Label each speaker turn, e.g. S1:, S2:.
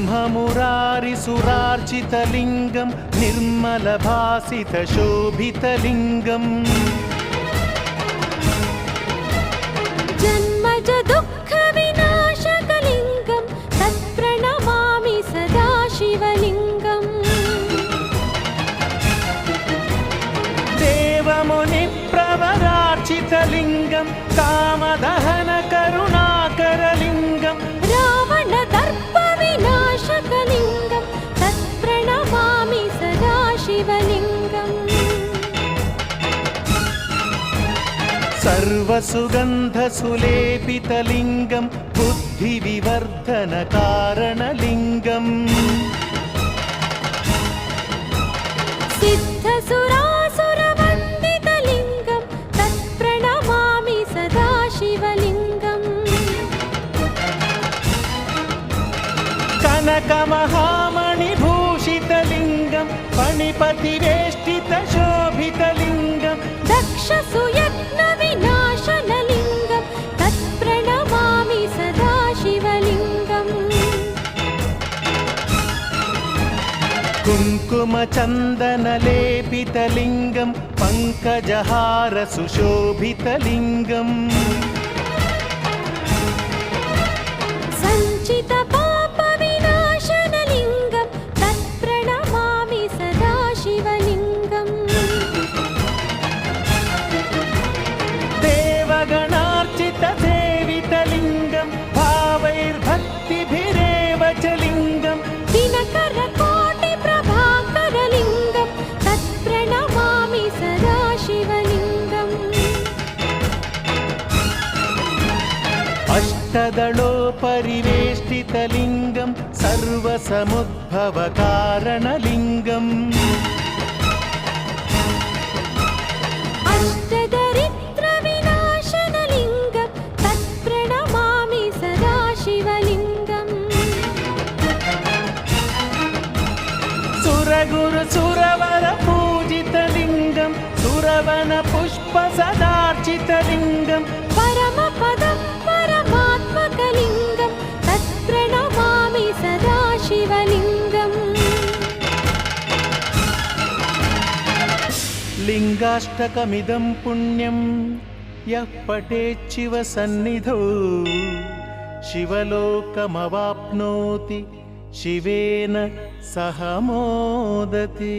S1: ब्रह्ममुरारिसुरार्चितलिङ्गं निर्मलभासितशोभितलिङ्गम्
S2: जन्मज दुःखविनाशकलिङ्गं तत्प्रणमामि सदा शिवलिङ्गम्
S1: देवमुनिप्रवरार्चितलिङ्गं कामदहनकरुणाकरलिङ्गं
S2: रावणदर्पविनाशकलिङ्गं तत्प्रणमामि सदा शिवलिङ्गम्
S1: सर्वसुगन्धसुलेपितलिङ्गं बुद्धिविवर्धनकारणलिङ्गम्
S2: सिद्धसुरासुरवन्दितलिङ्गं तत्प्रणमामि सदा शिवलिङ्गम्
S1: कनकमहामणिभूषितलिङ्गं फणिपतिवेष्टितशोभितलिङ्गं
S2: दक्षसुयज्ञविनाशनलिङ्गं तत्प्रणमामि सदा शिवलिङ्गम्
S1: कुङ्कुमचन्दनलेपितलिङ्गं पङ्कजहारसुशोभितलिङ्गम्
S2: सञ्चितपापविनाशनलिङ्गं तत्प्रणमामि सदा शिवलिङ्गम्
S1: देवगणार्चितसेवितलिङ्गं भावैर्भक्तिभिरेव च लिङ्गं
S2: दिनकरकोटिप्रभाकरलिङ्गं तत्प्रणमामि सदा शिवलिङ्गम्
S1: अष्टदलोपरिवेष्टितलिङ्गं सर्वसमुद्भवकारणलिङ्गम्
S2: अष्टदरिद्रविनाशनलिङ्गं तत्प्रणमामि सदा शिवलिङ्गम्
S1: सुरगुरुसुरवरपूजितलिङ्गं सुरवनपुष्पसदार्चितलिङ्गं
S2: परमपदं परमात्मकलिङ्गं तत्प्रणमामि सदा शिवलिङ्गम्
S1: लिङ्गाष्टकमिदं पुण्यं यः पठेच्छिव सन्निधौ शिवलोकमवाप्नोति शिवेन सह मोदते।